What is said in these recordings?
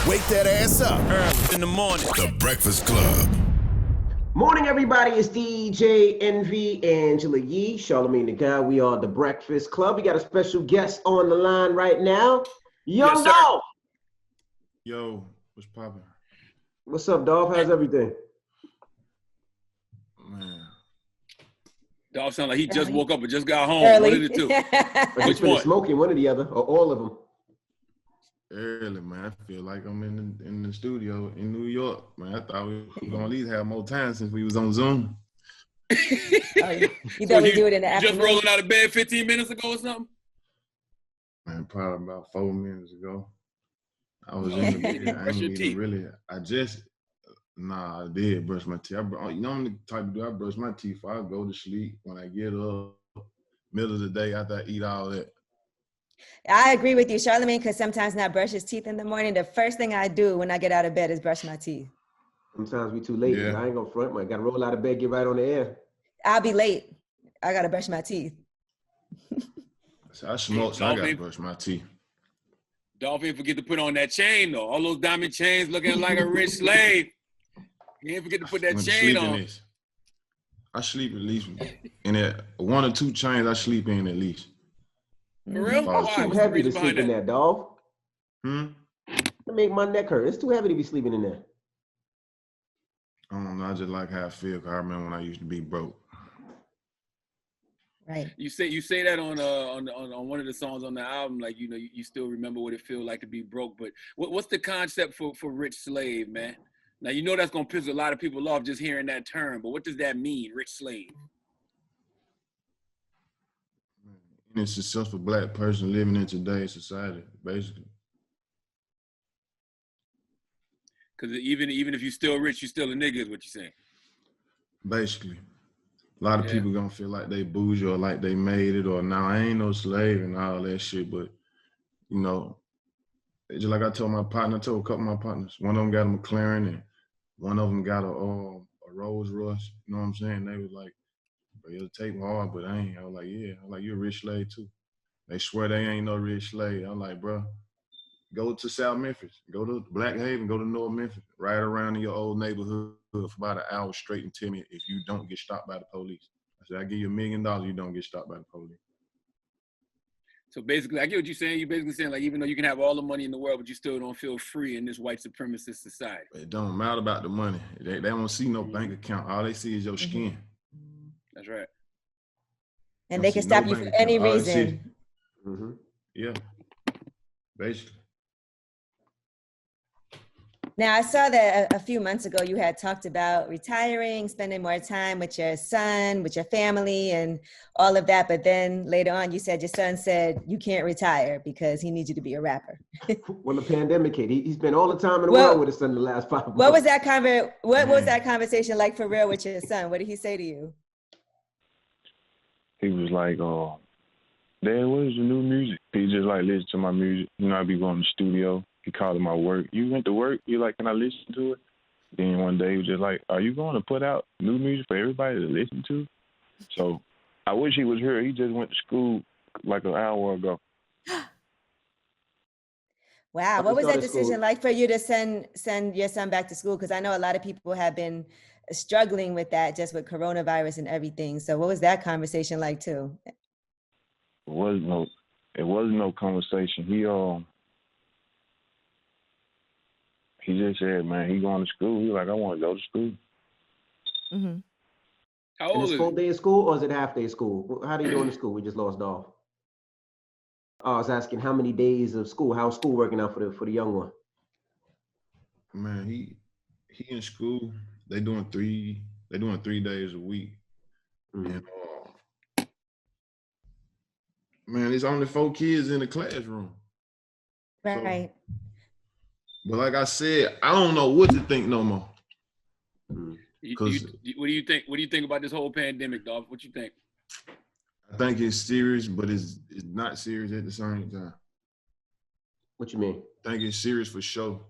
Wake that ass up Early in the morning. The Breakfast Club. Morning, everybody. It's DJ Envy, Angela Yee, Charlamagne the Guy. We are the Breakfast Club. We got a special guest on the line right now, Young Glock. Yo, what's poppin'? What's up, Dolph? How's everything? Man, Dolph sound like he just woke up and just got home. Early. One of the two. I just finished smoking, one or the other, or all of them. early, man. I feel like I'm in the studio in New York, man. I thought we were gonna at least have more time since we was on Zoom. You thought we do it in the afternoon? Just rolling out of bed 15 minutes ago or something? Man, probably about 4 minutes ago. I was in the bed. I Brush your ain't teeth. even really. I did brush my teeth. I'm the type of dude. I brush my teeth before I go to sleep. When I get up, middle of the day after I eat all that. I agree with you, Charlamagne, because sometimes when I brush his teeth in the morning, the first thing I do when I get out of bed is brush my teeth. Sometimes we too late. Yeah. I ain't gonna front. I gotta roll out of bed, get right on the air. I'll be late. I got to brush my teeth. So I smoke, so I gotta brush my teeth. Dolph ain't forget to put on that chain, though. All those diamond chains looking like a rich slave. He ain't forget to put that Went to chain sleep in on. this. I sleep at least in that 1 or 2 chains. I sleep in at least. For real? Why? It's Why? too What's the heavy to reason sleep behind in that? that, Dolph. It It make my neck hurt. It's too heavy to be sleeping in there. I don't know. I just like how I feel. Cause I remember when I used to be broke. Right. You say that on one of the songs on the album, like, you know, you still remember what it feels like to be broke. But what's the concept for rich slave, man? Now, you know that's going to piss a lot of people off just hearing that term, but what does that mean, rich slave? Any successful black person living in today's society, basically. Because even if you're still rich, you're still a nigga is what you're saying. Basically. A lot of people gonna feel like they bougie or like they made it or now I ain't no slave and all that shit. But, you know, it's just like I told a couple of my partners, one of them got a McLaren and one of them got a Rolls Royce. You know what I'm saying? They was like, bro, it'll take me hard, but I ain't. I was like, yeah. I was like, you're a rich slave too. They swear they ain't no rich slave. I'm like, bro, go to South Memphis, go to Black Haven, go to North Memphis, ride around in your old neighborhood for about an hour straight and tell me if you don't get stopped by the police. I said, I give you $1 million, you don't get stopped by the police. So basically, I get what you're saying. You're basically saying, like, even though you can have all the money in the world, but you still don't feel free in this white supremacist society. It don't matter about the money. They don't see no bank account. All they see is your skin. That's right. And they can stop you for any reason. Yeah, basically. Now, I saw that a few months ago you had talked about retiring, spending more time with your son, with your family, and all of that. But then later on, you said your son said you can't retire because he needs you to be a rapper. When the pandemic hit, he spent all the time in the world with his son the last 5 months. What was that What was that conversation like for real with your son? What did he say to you? He was like, Dad, what is the new music? He just like listen to my music. You know, I be going to the studio. He called it my work. You went to work? You like, can I listen to it? Then one day he was just like, are you going to put out new music for everybody to listen to? So I wish he was here. He just went to school like an hour ago. Wow. What was that decision like for you to send your son back to school? Because I know a lot of people have been struggling with that just with coronavirus and everything. So what was that conversation like too? It wasn't no conversation. He just said, man, he going to school. He like, I want to go to school. Mm-hmm. How old is is it? Full day of school or is it half day of school? How do you doing to school? We just lost Dolph. Oh, I was asking how many days of school? How's school working out for the young one? Man, he in school. They doing 3 days a week. And man, there's only 4 kids in the classroom. Right. So, but like I said, I don't know what to think no more. what do you think? What do you think about this whole pandemic, Dolph? What you think? I think it's serious, but it's not serious at the same time. What you mean? I think it's serious for sure.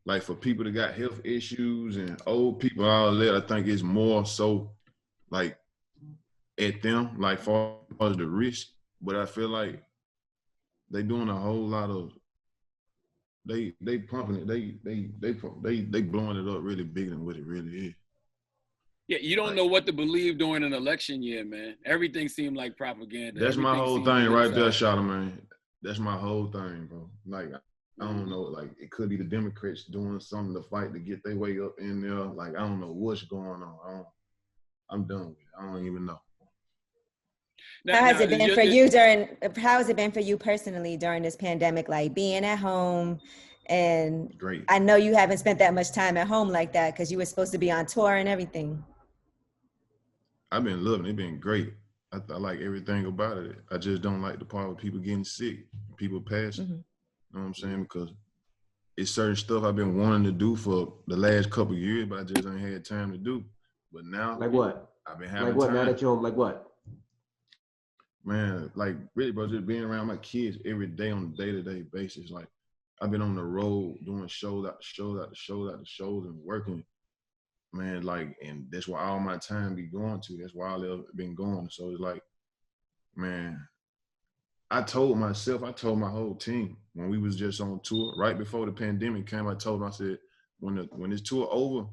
Like for people that got health issues and old people, all that, I think it's more so like at them, like far as the risk. But I feel like they doing a whole lot of they pumping it. They blowing it up really bigger than what it really is. Yeah, you don't know what to believe during an election year, man. Everything seemed like propaganda. That's my Everything whole seemed thing right there, politicized. Charlamagne. That's my whole thing, bro. Like, I don't know. Like, it could be the Democrats doing something to fight to get their way up in there. Like, I don't know what's going on. I'm done with it. I don't even know. How has it been for you how has it been for you personally during this pandemic, like being at home? And Great. I know you haven't spent that much time at home like that because you were supposed to be on tour and everything. I've been loving it. It's been great. I like everything about it. I just don't like the part with people getting sick, people passing. Mm-hmm. You know what I'm saying? Because it's certain stuff I've been wanting to do for the last couple of years, but I just ain't had time to do. But now, like what? I've been having like what? time. Now that you're home, like what? Man, like really, bro, just being around my kids every day on a day-to-day basis. Like, I've been on the road doing shows after shows after shows after shows and working, man, like, and that's where all my time be going to. That's where all I've been going. So it's like, man, I told my whole team when we was just on tour, right before the pandemic came, I told them, I said, when this tour over,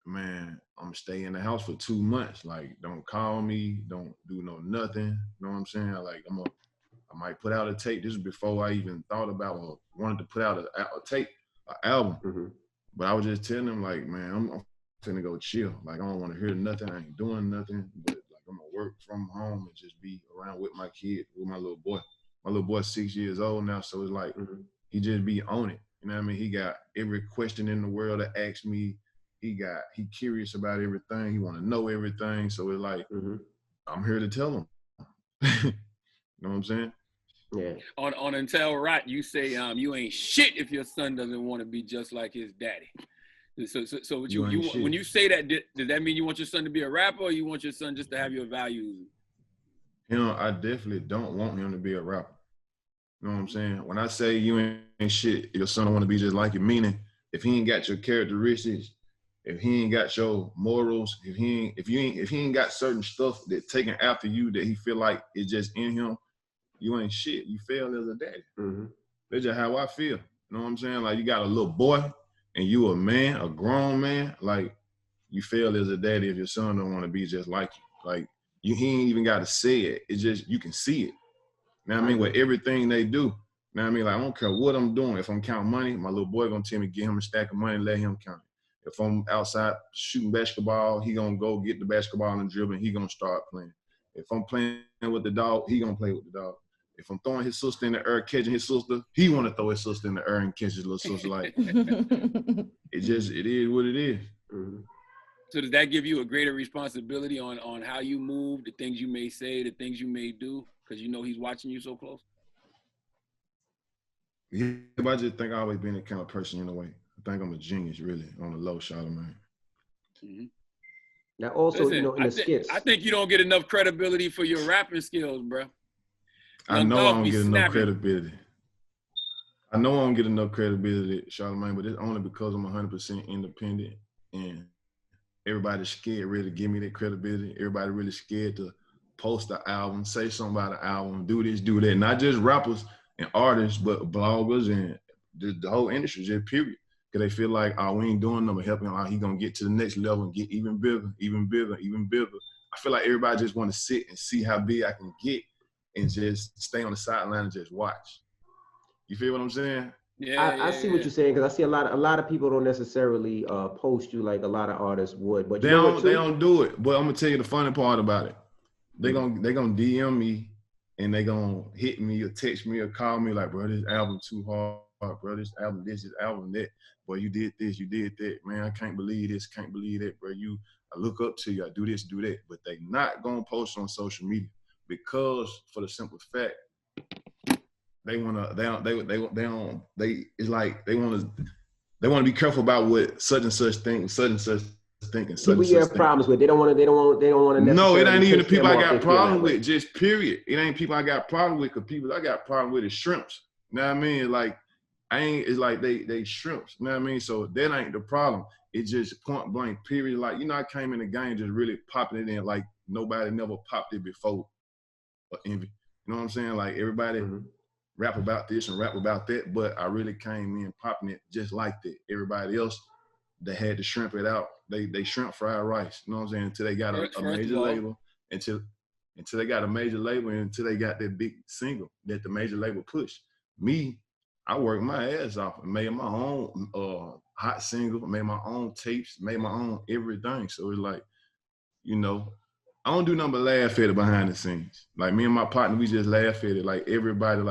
man, I'm gonna stay in the house for 2 months. Like, don't call me, don't do nothing. You know what I'm saying? Like, I might put out a tape. This was before I even thought about or wanted to put out a tape, an album. Mm-hmm. But I was just telling them, like, man, I'm finna go chill. Like, I don't want to hear nothing. I ain't doing nothing. But like, I'm gonna work from home and just be around with my kid, with my little boy. My little boy's 6 years old now, so it's like he just be on it. You know what I mean? He got every question in the world to ask me. He curious about everything. He want to know everything. So it's like, I'm here to tell him. You know what I'm saying? Yeah. On Until Right, you say you ain't shit if your son doesn't want to be just like his daddy. So when you say that, does that mean you want your son to be a rapper, or you want your son just to have your values? You know, I definitely don't want him to be a rapper. You know what I'm saying? When I say you ain't shit, your son don't want to be just like you, meaning if he ain't got your characteristics, if he ain't got your morals, if he ain't got certain stuff that taken after you that he feel like is just in him, you ain't shit. You fail as a daddy. That's just how I feel. You know what I'm saying? Like, you got a little boy and you a man, a grown man, like, you fail as a daddy if your son don't want to be just like you. Like, he ain't even got to say it. It's just, you can see it. You know what I mean? With everything they do. You know what I mean? Like, I don't care what I'm doing. If I'm counting money, my little boy gonna tell me, get him a stack of money and let him count it. If I'm outside shooting basketball, he gonna go get the basketball and dribble, and he gonna start playing. If I'm playing with the dog, he gonna play with the dog. If I'm throwing his sister in the air, catching his sister, he want to throw his sister in the air and catch his little sister. Like, it is what it is. So does that give you a greater responsibility on how you move, the things you may say, the things you may do, because you know he's watching you so close? Yeah, but I just think I've always been that kind of person in a way. I think I'm a genius, really, on the low, Charlamagne. Now, also, listen, in the skits. I think you don't get enough credibility for your rapping skills, bro. I know I don't get enough credibility. I know I don't get enough credibility, Charlamagne, but it's only because I'm 100% independent and everybody's scared really to give me that credibility. Everybody really scared to post the album, say something about the album, do this, do that. Not just rappers and artists, but bloggers and the whole industry, just period. Because they feel like, oh, we ain't doing nothing but helping him out. He gonna get to the next level and get even bigger, even bigger, even bigger. I feel like everybody just want to sit and see how big I can get and just stay on the sideline and just watch. You feel what I'm saying? Yeah, I see what you're saying, because I see a lot of people don't necessarily post you like a lot of artists would, but they don't do it. But I'm gonna tell you the funny part about it. They gonna DM me and they gonna hit me or text me or call me like, bro, this album too hard, bro. This album that. Boy, you did this, you did that. Man, I can't believe this, can't believe that, bro. I look up to you, I do this, do that. But they not gonna post on social media because, for the simple fact, they want to be careful about what such and such think, such and such thinking. People you have problems with, they don't want to. No, it ain't even the people I got problems with. Just period. It ain't people I got problems with. Cause people I got problems with is shrimps. You know what I mean? Like, it's like they shrimps. You know what I mean? So that ain't the problem. It's just point blank. Period. Like, I came in the game just really popping it in like nobody never popped it before. Or envy. You know what I'm saying? Like, everybody rap about this and rap about that, but I really came in popping it just like that. Everybody else, they had to shrimp it out. They shrimp fried rice. You know what I'm saying? Until they got a major label, until they got a major label, and until they got that big single that the major label pushed. Me, I worked my ass off and made my own hot single, made my own tapes, made my own everything. So it's like, you know, I don't do nothing but laugh at it behind the scenes. Like me and my partner, we just laugh at it. Like everybody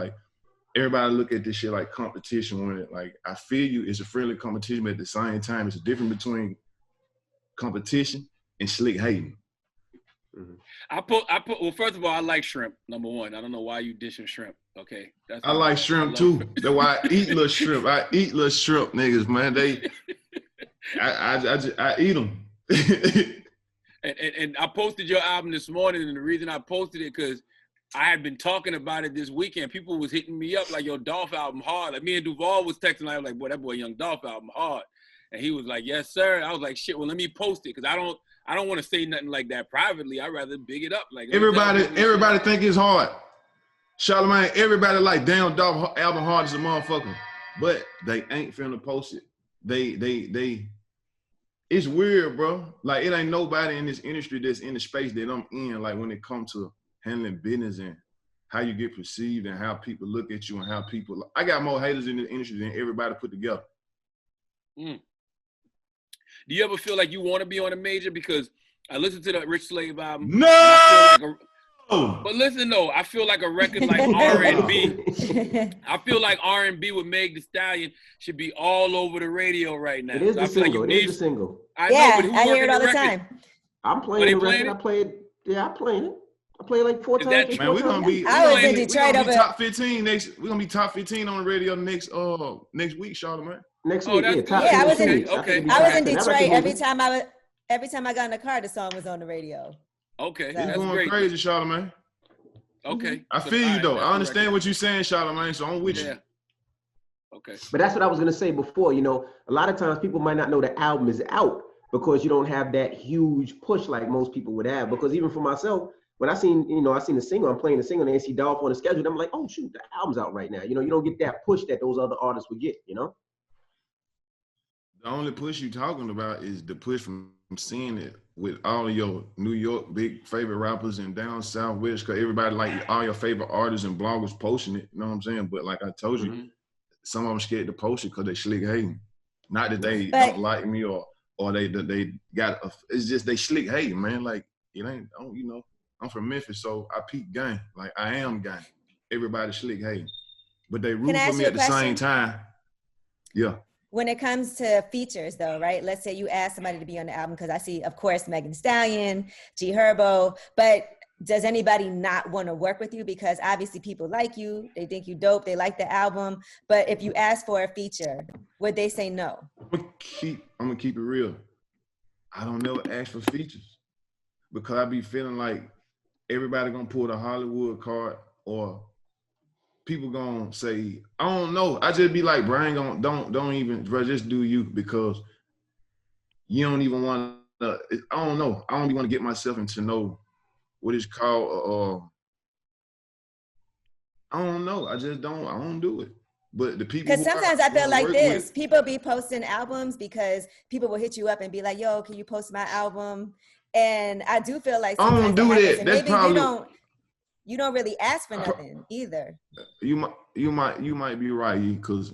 look at this shit like competition when it, like, I feel you, it's a friendly competition, but at the same time, it's a difference between competition and slick hating. Mm-hmm. Well, first of all, I like shrimp, number one. I don't know why you dishing shrimp. Okay. I like shrimp too. That's why I eat little shrimp. I eat little shrimp, niggas, man. I eat them. And I posted your album this morning, and the reason I posted it because I had been talking about it this weekend. People was hitting me up like, "Yo, Dolph album hard." Like me and Duval was texting. I was like, "Boy, that boy Young Dolph album hard," and he was like, "Yes, sir." I was like, "Shit, well, let me post it because I don't want to say nothing like that privately. I'd rather big it up." Like everybody think it's hard. Charlamagne, everybody like, damn, Dolph album hard as a motherfucker, but they ain't finna post it. They. It's weird, bro. Like, it ain't nobody in this industry that's in the space that I'm in, like, when it comes to handling business and how you get perceived and how people look at you and how people... I got more haters in the industry than everybody put together. Mm. Do you ever feel like you want to be on a major? Because I listened to the Rich Slave album. No! But listen, though, I feel like a record like R&B. I feel like R&B with Meg Thee Stallion should be all over the radio right now. It is the single. It is the single. I know, but I hear it all the time. I'm playing the record. I play it. Yeah, I play it. I play it like 4 times. Man, we're gonna be. I was in Detroit over top 15 next. We're gonna be top 15 on the radio next week, Charlamagne. Next week, I was in. Okay. I was in Detroit every time I got in the car. The song was on the radio. Okay, you're that's going great. Crazy, Charlamagne. Okay. I feel you though. I understand what you're saying, Charlamagne. So I'm with you. Okay. But that's what I was gonna say before. You know, a lot of times people might not know the album is out because you don't have that huge push like most people would have. Because even for myself, when I seen the single, I'm playing the single, and I see Dolph on the schedule, I'm like, oh shoot, the album's out right now. You know, you don't get that push that those other artists would get. You know. The only push you're talking about is the push from seeing it with all of your New York big favorite rappers and down south West, because everybody, like, all your favorite artists and bloggers posting it. You know what I'm saying? But like I told you, some of them scared to post it because they slick hating. Not that they don't like me or they got it's just they slick hating, man. Like, it ain't, I'm from Memphis, so I peak gang. Like, I am gang. Everybody slick hating. But they root for me at the same time. Yeah. When it comes to features, though, right? Let's say you ask somebody to be on the album, because I see, of course, Meg Thee Stallion, G Herbo, but does anybody not want to work with you? Because obviously people like you, they think you dope, they like the album, but if you ask for a feature, would they say no? I'm gonna keep it real. I don't never ask for features because I be feeling like everybody gonna pull the Hollywood card, or people gonna say, I don't know. I just be like, Brian, don't even, bro, just do you, because you don't even want to, I don't know. I don't even want to get myself into know what it's called. I don't know. I don't do it. But the people, because sometimes I feel like this, people be posting albums because people will hit you up and be like, yo, can you post my album? And I do feel like I don't do that. That's probably, you don't really ask for nothing either. You might be right, because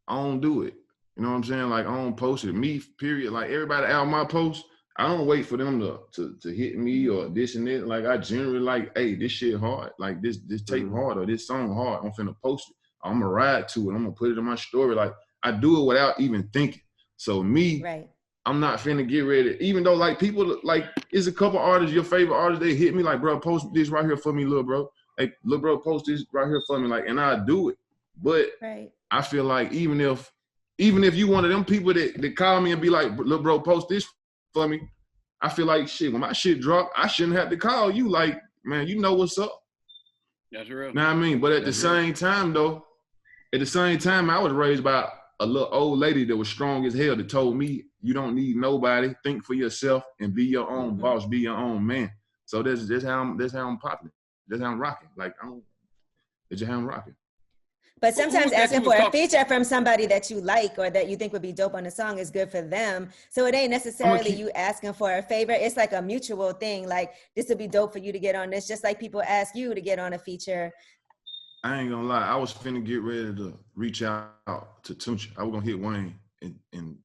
I don't do it. You know what I'm saying? Like, I don't post it. Me, period. Like, everybody out my post, I don't wait for them to hit me or this and that. Like, I generally like, hey, this shit hard. Like, this tape hard, or this song hard. I'm finna post it. I'm gonna ride to it. I'm gonna put it in my story. Like, I do it without even thinking. So me, right. I'm not finna get ready. Even though, like, people, like, it's a couple artists, your favorite artists, they hit me like, bro, post this right here for me, little bro. Hey, little bro, post this right here for me. Like, and I do it. But I feel like even if you one of them people that call me and be like, little bro, post this for me, I feel like, shit, when my shit drop, I shouldn't have to call you. Like, man, you know what's up. That's real. Know what I mean? But at the same time, though, I was raised by a little old lady that was strong as hell that told me, you don't need nobody. Think for yourself and be your own boss, be your own man. So that's how I'm popping. That's how I'm rocking. Like, that's how I'm rocking. But Who sometimes was that asking you for was a talking? feature from somebody that you like or that you think would be dope on the song is good for them. So it ain't necessarily you asking for a favor. It's like a mutual thing. Like, this would be dope for you to get on this, just like people ask you to get on a feature. I ain't gonna lie, I was finna get ready to reach out to Tunch. I was gonna hit Wayne and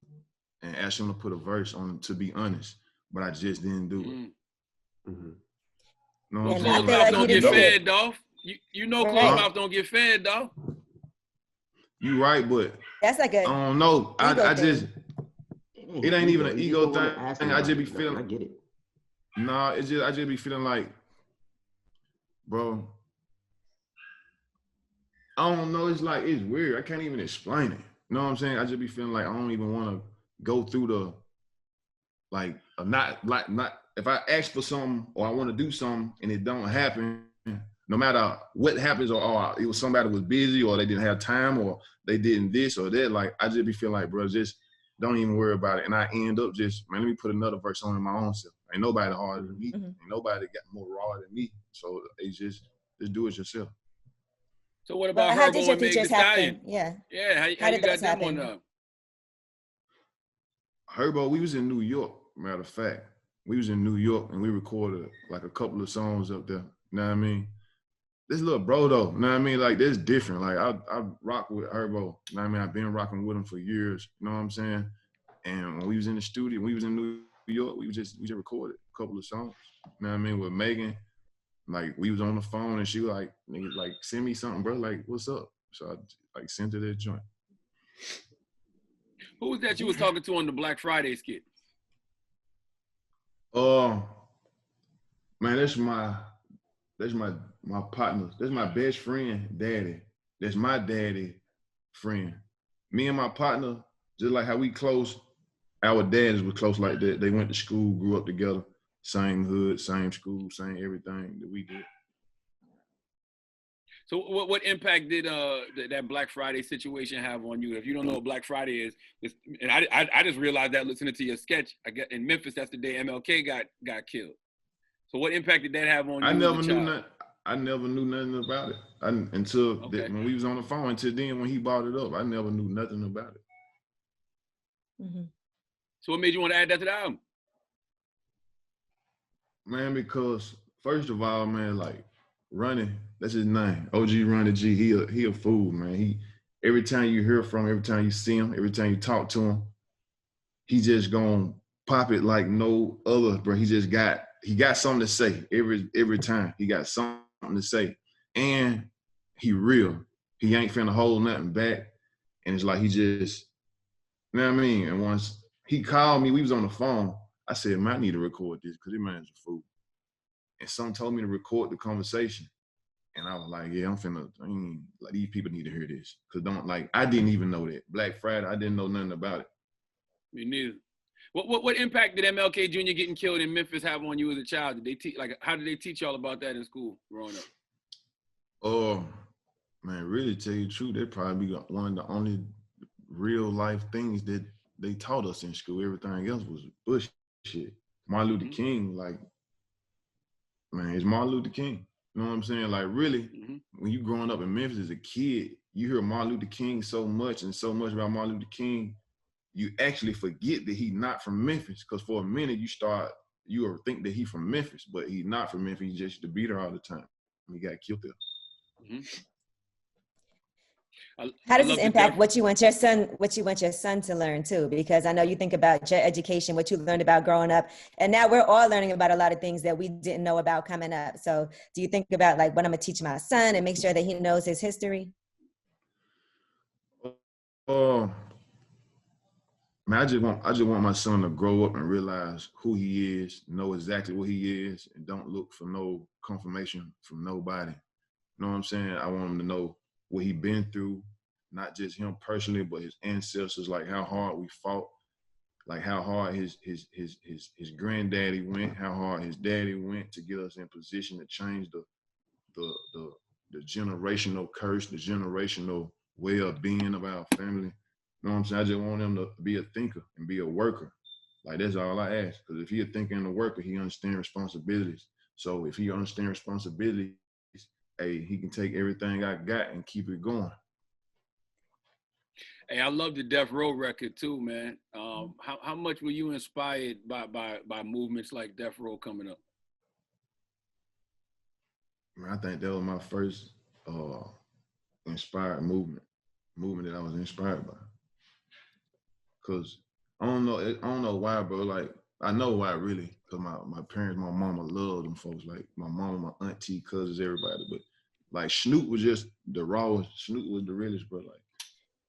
ask him to put a verse on, to be honest, but I just didn't do it. Mm-hmm. No, Well, And I'm I closed feel saying? mouth like don't you get did it. fed, Dolph. You know closed Right. mouth don't get fed, Dolph. You right, but That's like I a don't know. ego I thing. just, it ain't even an You just ego don't want thing. to ask I just anybody be for nothing. feeling, I get it. nah, I just be feeling like, bro, I don't know. It's like, it's weird. I can't even explain it. You know what I'm saying? I just be feeling like I don't even want to go through the, like, not, if I ask for something or I want to do something and it don't happen, no matter what happens, or it was somebody was busy or they didn't have time or they didn't this or that, like, I just be feeling like, bro, just don't even worry about it. And I end up just, man, let me put another verse on in my own self. Ain't nobody harder than me. Mhm. Ain't nobody got more raw than me. So it's just do it yourself. So what But about how did Herbo your and Meg Thee features happen? Stallion? Yeah. Yeah, how How you did got those them on happen? Herbo, we was in New York, matter of fact. We was in New York and we recorded like a couple of songs up there. You know what I mean? This little bro though, you know what I mean? Like, this different. Like, I rock with Herbo. You know what I mean? I've been rocking with him for years. You know what I'm saying? And when we was in the studio, we was in New York, we just recorded a couple of songs. You know what I mean? With Megan. Like, we was on the phone and she was like, nigga, like, send me something, bro. Like, what's up? So I like sent her that joint. Who was that you was talking to on the Black Friday skit? Man, that's my partner. That's my best friend, daddy. That's my daddy friend. Me and my partner, just like how we close, our dads were close like that. They went to school, grew up together, same hood, same school, same everything that we did. So what impact did that Black Friday situation have on you? If you don't know what Black Friday is, and I just realized that listening to your sketch. I get in Memphis, that's the day MLK got killed. So what impact did that have on you? I never as a knew child? nothing. I never knew nothing about it until when we was on the phone. Until then, when he brought it up, I never knew nothing about it. Mm-hmm. So what made you want to add that to the album? Man, because first of all, man, like, Running, that's his name. OG Running G. He a fool, man. Every time you hear from him, every time you see him, every time you talk to him, he just gonna pop it like no other, bro. He got something to say every time. He got something to say. And he real. He ain't finna hold nothing back. And it's like he just, you know what I mean? And once he called me, we was on the phone. I said, man, I need to record this because this man's a fool. And someone told me to record the conversation. And I was like, yeah, like, these people need to hear this. Cause I didn't even know that. Black Friday, I didn't know nothing about it. Me neither. What impact did MLK Jr. getting killed in Memphis have on you as a child? Did they how did they teach y'all about that in school growing up? Oh, man, really tell you the truth, that probably be one of the only real life things that they taught us in school. Everything else was bullshit. Martin Luther King, like, man, it's Martin Luther King. You know what I'm saying? Like, really, when you growing up in Memphis as a kid, you hear Martin Luther King so much about Martin Luther King, you actually forget that he's not from Memphis. Because for a minute, you think that he's from Memphis, but he's not from Memphis. He just used to be there all the time. He got killed there. Mm-hmm. How does this impact what you want your son to learn too? Because I know you think about your education, what you learned about growing up, and now we're all learning about a lot of things that we didn't know about coming up. So do you think about like what I'm gonna teach my son and make sure that he knows his history? Man, I just want my son to grow up and realize who he is, know exactly what he is, and don't look for no confirmation from nobody. You know what I'm saying? I want him to know what he been through, not just him personally, but his ancestors, like how hard we fought, like how hard his granddaddy went, how hard his daddy went to get us in position to change the generational curse, the generational way of being of our family. You know what I'm saying? I just want him to be a thinker and be a worker. Like, that's all I ask. Because if he a thinker and a worker, he understands responsibilities. So if he understands responsibilities, hey, he can take everything I got and keep it going. Hey, I love the Death Row record too, man. How much were you inspired by movements like Death Row coming up? I think that was my first inspired movement that I was inspired by. Cause I don't know why, bro. Like I know why really, cause my parents, my mama loved them folks. Like my mama, my auntie, cousins, everybody. But like Snoop was just the rawest. Snoop was the realest, bro. Like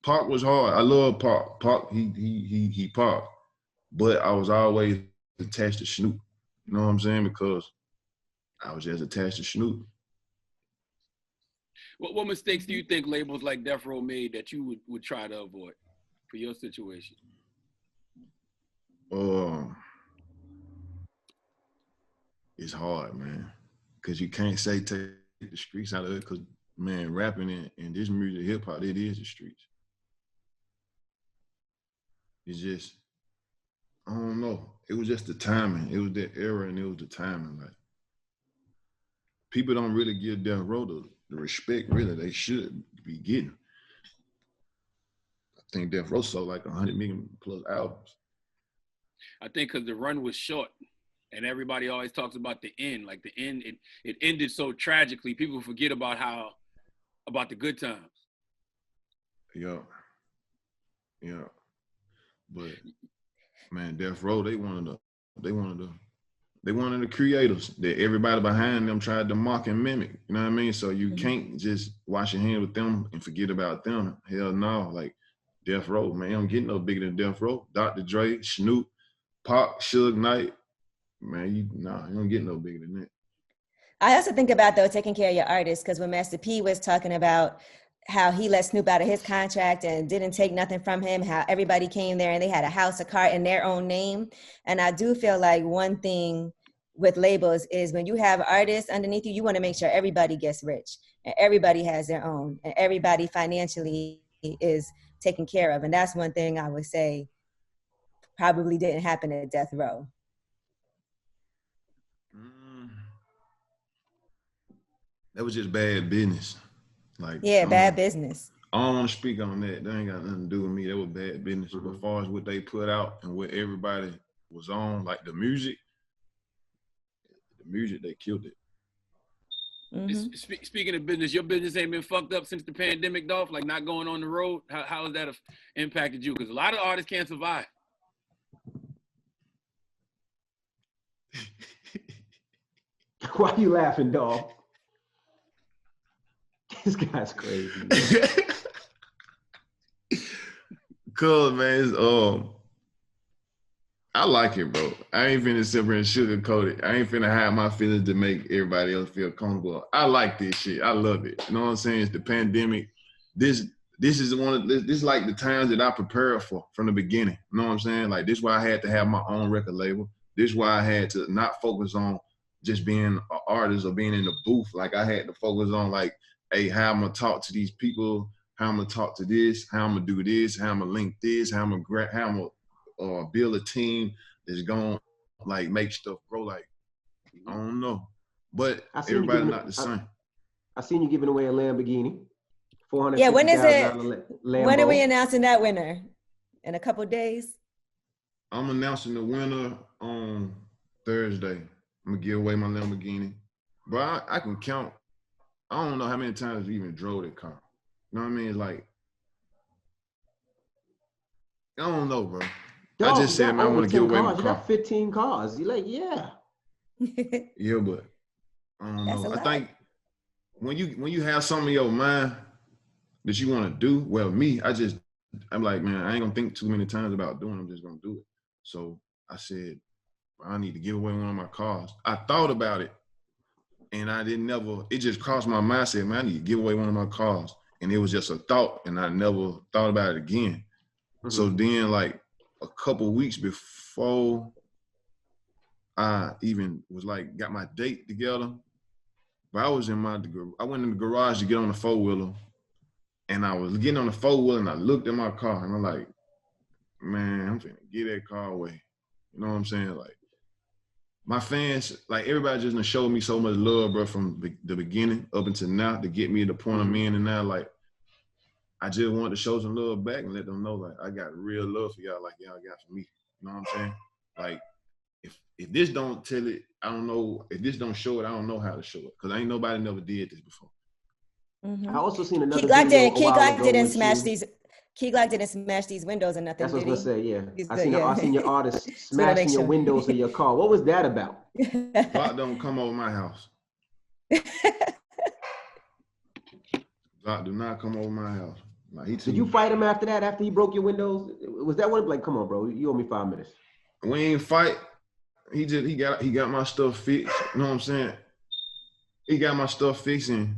Park was hard. I love Park. Park, he Park. But I was always attached to Snoop. You know what I'm saying? Because I was just attached to Snoop. What mistakes do you think labels like Death Row made that you would try to avoid for your situation? It's hard, man. Cause you can't say take the streets out of it, cause man, rapping and this music, hip hop, it is the streets. It's just, I don't know. It was just the timing. It was that era and it was the timing. Like people don't really give Death Row the respect really they should be getting. I think Death Row sold like 100 million plus albums. I think because the run was short, and everybody always talks about the end. Like the end, it ended so tragically. People forget about the good times. Yeah. But man, Death Row, they one of the creators that everybody behind them tried to mock and mimic. You know what I mean? So you can't just wash your hands with them and forget about them. Hell no. Like Death Row, man, you don't get no bigger than Death Row. Dr. Dre, Snoop, Pop, Suge Knight, man, you don't get no bigger than that. I also think about, though, taking care of your artists, because when Master P was talking about how he let Snoop out of his contract and didn't take nothing from him, how everybody came there and they had a house, a car in their own name. And I do feel like one thing with labels is when you have artists underneath you, you want to make sure everybody gets rich and everybody has their own and everybody financially is taken care of. And that's one thing I would say probably didn't happen at Death Row. That was just bad business. Like bad business. I don't want to speak on that. That ain't got nothing to do with me. That was bad business. But as far as what they put out and what everybody was on, like the music, they killed it. Mm-hmm. Speaking of business, your business ain't been fucked up since the pandemic, Dolph? Like not going on the road? How has that impacted you? Because a lot of artists can't survive. Why are you laughing, dog? This guy's crazy. Cause man, I like it, bro. I ain't finna sit here and sugarcoat it. I ain't finna hide my feelings to make everybody else feel comfortable. I like this shit. I love it. You know what I'm saying? It's the pandemic. This is this like the times that I prepared for from the beginning. You know what I'm saying? Like this is why I had to have my own record label. This is why I had to not focus on just being an artist or being in the booth. Like I had to focus on like, hey, how I'm gonna talk to these people, how I'm gonna talk to this, how I'm gonna do this, how I'm gonna link this, how I'm gonna build a team that's gonna like make stuff grow. Like I don't know, but everybody not the same. I seen you giving away a Lamborghini, $450,000. Yeah, when is it? Lambo. When are we announcing that winner? In a couple of days. I'm announcing the winner on Thursday. I'm gonna give away my Lamborghini, but I can count. I don't know how many times we even drove that car. You know what I mean? Like, I don't know, bro. Dog, I just said, man, I want to give away my car. You got 15 cars. You're like, yeah. Yeah, but I don't know. I think when you have something in your mind that you want to do, well, I'm like, man, I ain't gonna think too many times about doing it. I'm just gonna do it. So I said, I need to give away one of my cars. I thought about it. And it just crossed my mind, I said, man, I need to give away one of my cars. And it was just a thought, and I never thought about it again. Mm-hmm. So then, like, a couple weeks before I even was like, got my date together, but I went in the garage to get on the four-wheeler, and I was getting on the four-wheeler, and I looked at my car, and I'm like, man, I'm finna get that car away. You know what I'm saying? Like, my fans, like everybody just showed me so much love, bro, from the beginning up until now to get me to the point I'm in. And now, like, I just wanted to show some love back and let them know like I got real love for y'all like y'all got for me. You know what I'm saying? Like if this don't tell it, I don't know. If this don't show it, I don't know how to show it. Cause ain't nobody never did this before. Mm-hmm. I also seen another Key Glock video didn't. a Key while Glock ago didn't with smash you. these. Key Glock didn't smash these windows or nothing. That's what I Did was gonna he? say. Yeah, He's I the- seen yeah. your artist Just wanna make smashing your sure. windows of your car. What was that about? Glock don't come over my house. Glock do not come over my house. Like, he Did you fight him after that? After he broke your windows? Was that one like, come on, bro, you owe me 5 minutes? We ain't fight. He got my stuff fixed. You know what I'm saying? He got my stuff fixed and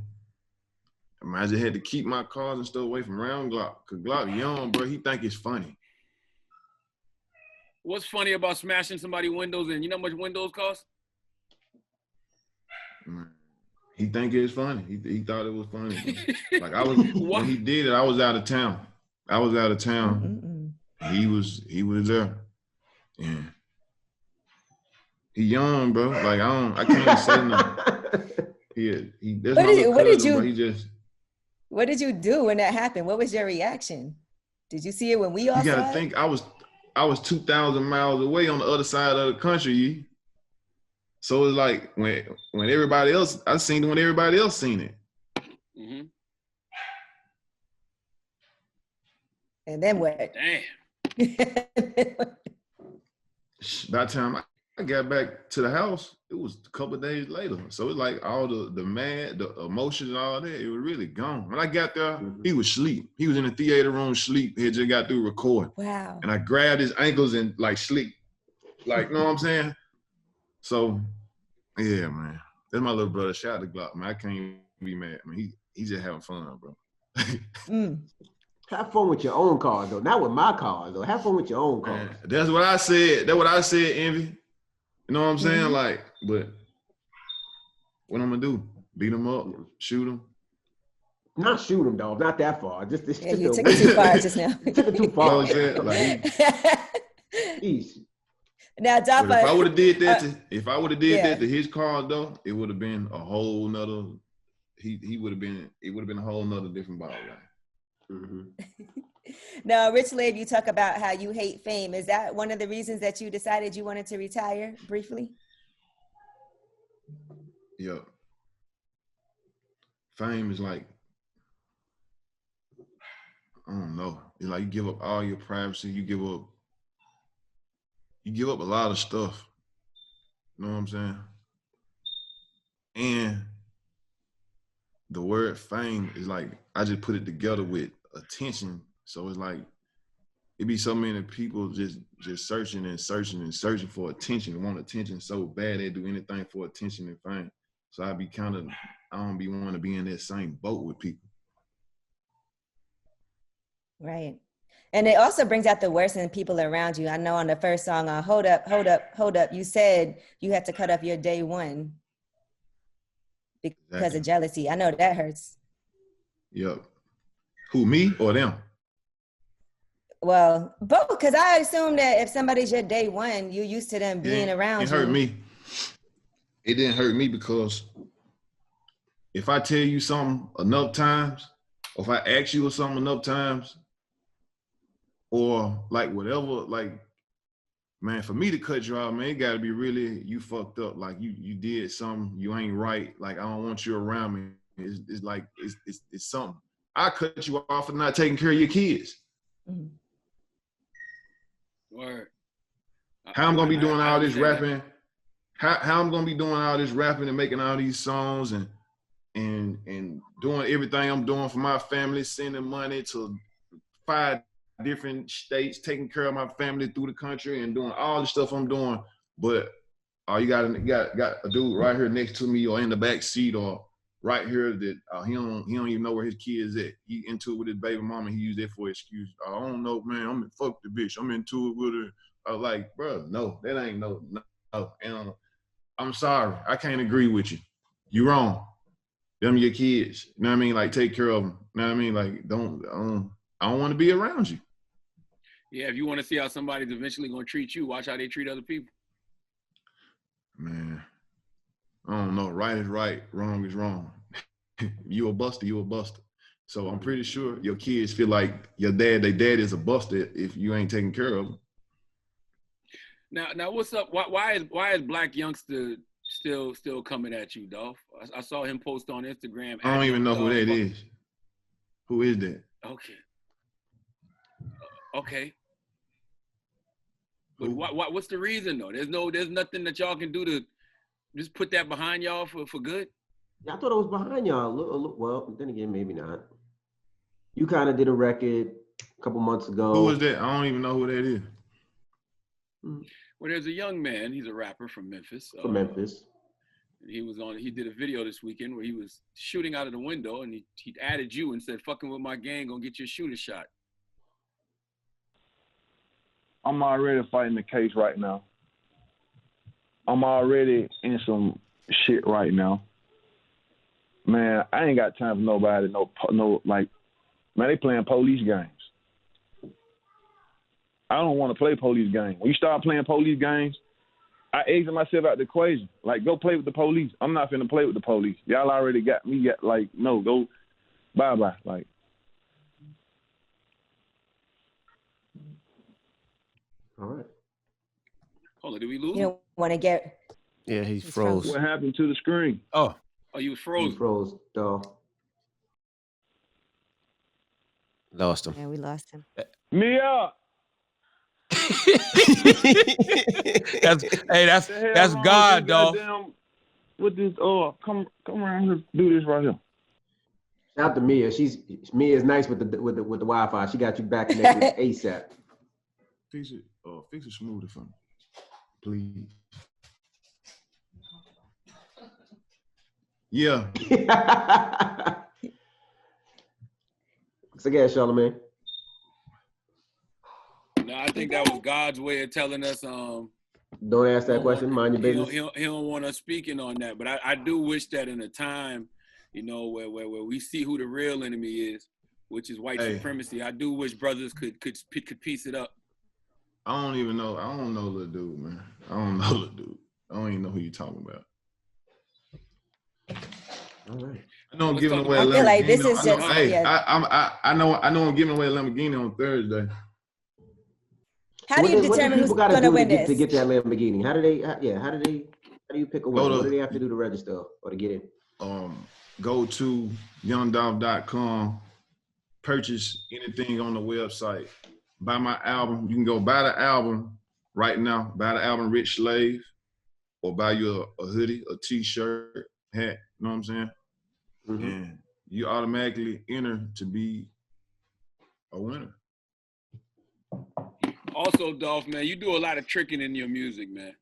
I just had to keep my cars and stuff away from round Glock. Cause Glock young, bro. He think it's funny. What's funny about smashing somebody's windows and you know how much windows cost? Man, he think it's funny. He thought it was funny. Like when he did it, I was out of town. He was there. And he young, bro. Like I can't say nothing. That's my little cousin, bro. He just. What did you do when that happened? What was your reaction? Did you see it when we all saw it? You gotta think I was 2,000 miles away on the other side of the country. So it's like when everybody else, I seen it when everybody else seen it. Mm-hmm. And then what? Damn. By the time I got back to the house, it was a couple of days later. So it's like all the emotions and all that, it was really gone. When I got there, he was asleep. He was in the theater room sleep. He had just got through recording. Wow. And I grabbed his ankles and like sleep. Like, you know what I'm saying? So, yeah, man. That's my little brother. Shout out to Glock, man. I can't be mad. I mean, he's just having fun, bro. Have fun with your own cars, though. Not with my cars, though. Have fun with your own cars. Man, that's what I said. That's what I said, Envy. You know what I'm saying? Like, but what I'm gonna do? Beat him up, shoot him? Not shoot him, dog. Not that far. You took it too far just now. You took it too far. You know what I'm saying? Easy. Now, Dolph, if I would have did that to his car, though, it would have been a whole nother. It would have been a whole nother different ball game. Now, Rich Slave, you talk about how you hate fame. Is that one of the reasons that you decided you wanted to retire briefly? Yeah. Fame is like, I don't know. It's like you give up all your privacy. You give up a lot of stuff. You know what I'm saying? And the word fame is like, I just put it together with attention. So it's like, it be so many people just searching for attention, want attention so bad they do anything for attention and fame. So I don't be wanting to be in that same boat with people. Right. And it also brings out the worst in people around you. I know on the first song, Hold Up, you said you had to cut off your day one because of jealousy. I know that hurts. Yep. Who, me or them? Well, both, because I assume that if somebody's your day one, you're used to them being around you. It hurt me. It didn't hurt me because if I tell you something enough times, or if I ask you something enough times, or like whatever, like, man, for me to cut you off, man, it gotta be really, you fucked up. Like you did something, you ain't right. Like, I don't want you around me. It's like, it's something. I cut you off for not taking care of your kids. Word. How I'm gonna be doing all this rapping? How I'm gonna be doing all this rapping and making all these songs and doing everything I'm doing for my family, sending money to 5 different states, taking care of my family through the country and doing all the stuff I'm doing. But you got a dude right here next to me or in the back seat or right here that he don't even know where his kid is at. He into it with his baby mama. He used that for excuse. I don't know, man. Fuck the bitch. I'm into it with her. I was like, bro, no, that ain't no. And I'm sorry. I can't agree with you. You wrong. Them your kids. You know what I mean? Like, take care of them. You know what I mean? Like, I don't want to be around you. Yeah, if you want to see how somebody's eventually going to treat you, watch how they treat other people. Man, I don't know. Right is right. Wrong is wrong. You a buster, you a buster. So I'm pretty sure your kids feel like their dad is a buster if you ain't taking care of them. Now, what's up? Why is Black Youngster still coming at you, Dolph? I saw him post on Instagram. I don't even know who that is. Who is that? Okay. But what's the reason though? There's nothing that y'all can do to just put that behind y'all for good. Yeah, I thought it was behind y'all. Well, then again, maybe not. You kind of did a record a couple months ago. Who is that? I don't even know who that is. Well, there's a young man. He's a rapper from Memphis. Memphis. He did a video this weekend where he was shooting out of the window, and he added you and said, "Fucking with my gang, gonna get your shooter shot." I'm already fighting the case right now. I'm already in some shit right now. Man, I ain't got time for nobody. No, like, man, they playing police games. I don't want to play police games. When you start playing police games, I exit myself out the equation. Like, go play with the police. I'm not finna play with the police. Y'all already got me. Like, no, go bye-bye. Like, all right. Hold on, did we lose? You don't want to get. Yeah, he's froze. what happened to the screen? Oh, You was frozen. He froze, Dolph. lost him. Yeah, we lost him. Mia! That's God, Dolph. With this, come around here, do this right here. Shout out to Mia. Mia's nice with the Wi-Fi. She got you back connected ASAP. Fix it smoother for me, please. Yeah. So again, Charlamagne. No, I think that was God's way of telling us. Don't ask that question. Mind your business. He don't want us speaking on that. But I do wish that in a time, where we see who the real enemy is, which is white supremacy. I do wish brothers could piece it up. I don't even know. I don't know little dude, man. I don't know little dude. I don't even know who you're talking about. All right. I know I'm giving away a I Lamborghini. feel like this is just. I know I'm giving away a Lamborghini on Thursday. How do you determine who's going to win this? To get that Lamborghini? How do you pick a winner? What do they have to do to register or to get in? Go to youngdolph.com, purchase anything on the website, buy my album. You can go buy the album right now, buy the album Rich Slave, or buy you a hoodie, a t-shirt, hat, you know what I'm saying? Mm-hmm. And you automatically enter to be a winner. Also, Dolph, man, you do a lot of tricking in your music, man.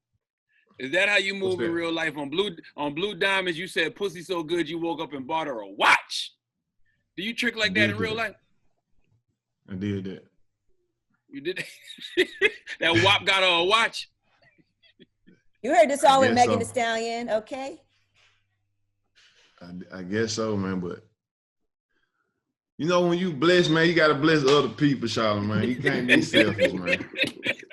Is that how you move in real life? On Blue Diamonds, you said pussy so good you woke up and bought her a watch. Do you trick like that in real life? I did that. You did that? WAP got her a watch? You heard the song with Megan Thee Stallion, okay? I guess so, man, but when you bless, man, you gotta bless other people, Charlamagne. You can't be selfish, man.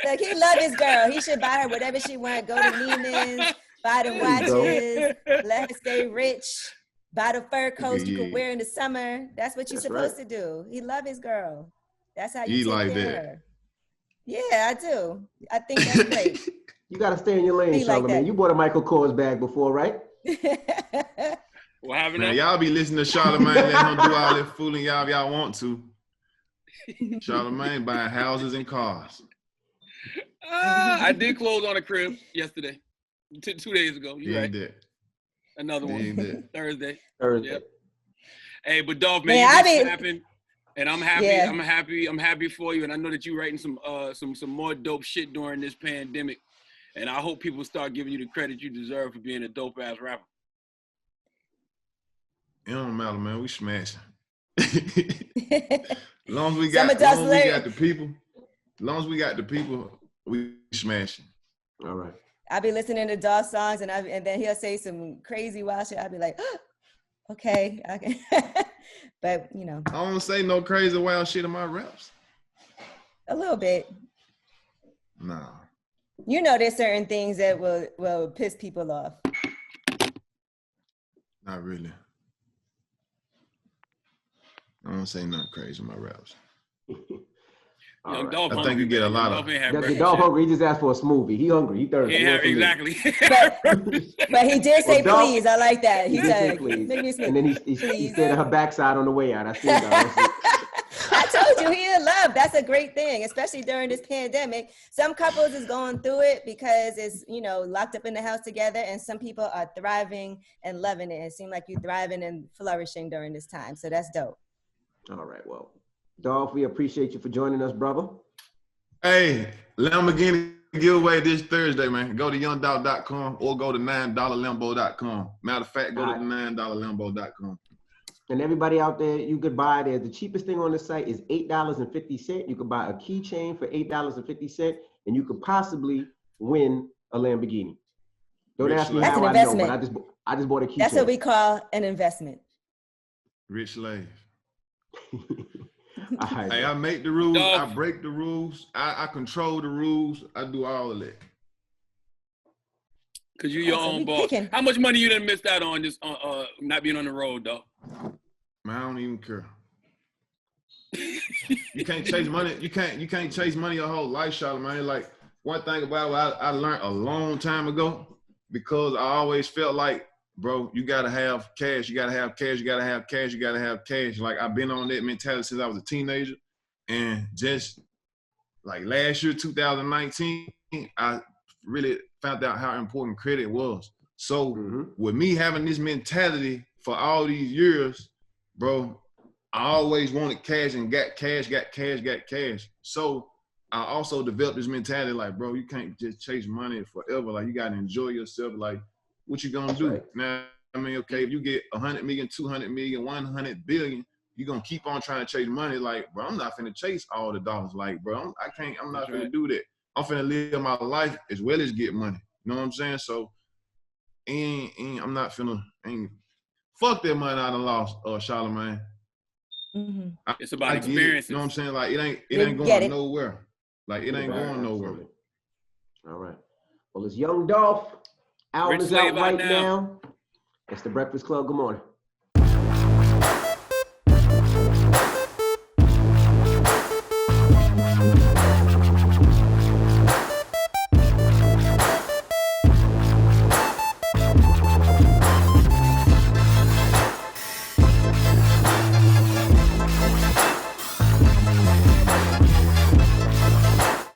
Look, he love his girl. He should buy her whatever she want. Go to Neiman's, buy them watches, let her stay rich, buy the fur coat you can wear in the summer. That's what you're supposed to do. He love his girl. That's how you take care of her. Yeah, I do. I think that's great. You gotta stay in your lane, Charlamagne. Like you bought a Michael Kors bag before, right? What happened? Man, y'all be listening to Charlamagne, let him do all that fooling y'all if y'all want to. Charlamagne buying houses and cars. I did close on a crib yesterday, 2 days ago. You right? Did. Another one. Thursday. Yep. Hey, but Dolph, man, you been snapping, and I'm happy. Yeah. I'm happy for you, and I know that you're writing some more dope shit during this pandemic, and I hope people start giving you the credit you deserve for being a dope ass rapper. It don't matter, man. We smashing. As long as we got the people, we smashing. All right. I'll be listening to Dolph songs, and then he'll say some crazy wild shit. I'll be like, oh, okay. But I don't say no crazy wild shit in my raps. A little bit. Nah. There's certain things that will piss people off. Not really. I don't say nothing crazy in my raps. Young Dolph I hungry, think you get a man. lot Young of. Dolph ain't had The breakfast dog yet. hungry. He just asked for a smoothie. He hungry. He thirsty. He He ain't wants have, some meat. exactly. But he did say Dolph- please. I like that. He He did say said, please. make me a smoothie. And then he Please. stayed at her backside on the way out. I seen that. I told you he in love. That's a great thing, especially during this pandemic. Some couples is going through it because it's, locked up in the house together, and some people are thriving and loving it. It seems like you're thriving and flourishing during this time. So that's dope. All right, well, Dolph, we appreciate you for joining us, brother. Hey, Lamborghini giveaway this Thursday, man. Go to youngdolph.com or go to $9lambo.com. Matter of fact, go to $9lambo.com. And everybody out there, you could buy there. The cheapest thing on the site is $8.50. You could buy a keychain for $8.50, and you could possibly win a Lamborghini. Don't Rich ask me Slave. how That's I an know, but investment. I just bought a keychain. That's what we call an investment. Rich Slave. Right, Hey, I make the rules. Dolph. I break the rules. I control the rules. I do all of that. Cause you your Oh, so own he boss. picking. How much money you done missed out on just not being on the road, though? Man, I don't even care. You can't chase money. You can't chase money your whole life, Charlamagne. Like, one thing about what I learned a long time ago, because I always felt like, bro, you gotta have cash. You gotta have cash. You gotta have cash. You gotta have cash. Like, I've been on that mentality since I was a teenager, and just like last year, 2019, I really found out how important credit was. So with me having this mentality for all these years, bro, I always wanted cash and got cash. So I also developed this mentality like, bro, you can't just chase money forever. Like, you gotta enjoy yourself. Like, what you gonna do? Right. Now, I mean, okay, if you get 100 million, 200 million, 100 billion, you're gonna keep on trying to chase money. Like, bro, I'm not finna chase all the dollars. Like, bro, I'm not finna do that. I'm finna live my life as well as get money. You know what I'm saying? So, I'm not finna, fuck that money I done lost, Charlamagne. Mm-hmm. It's about experiences. You know what I'm saying? Like, it ain't Get going it. nowhere. Like, it ain't going nowhere. Absolutely. All right. Well, it's Young Dolph. Album Rich is Slave out right out now. now. It's the Breakfast Club. Good morning.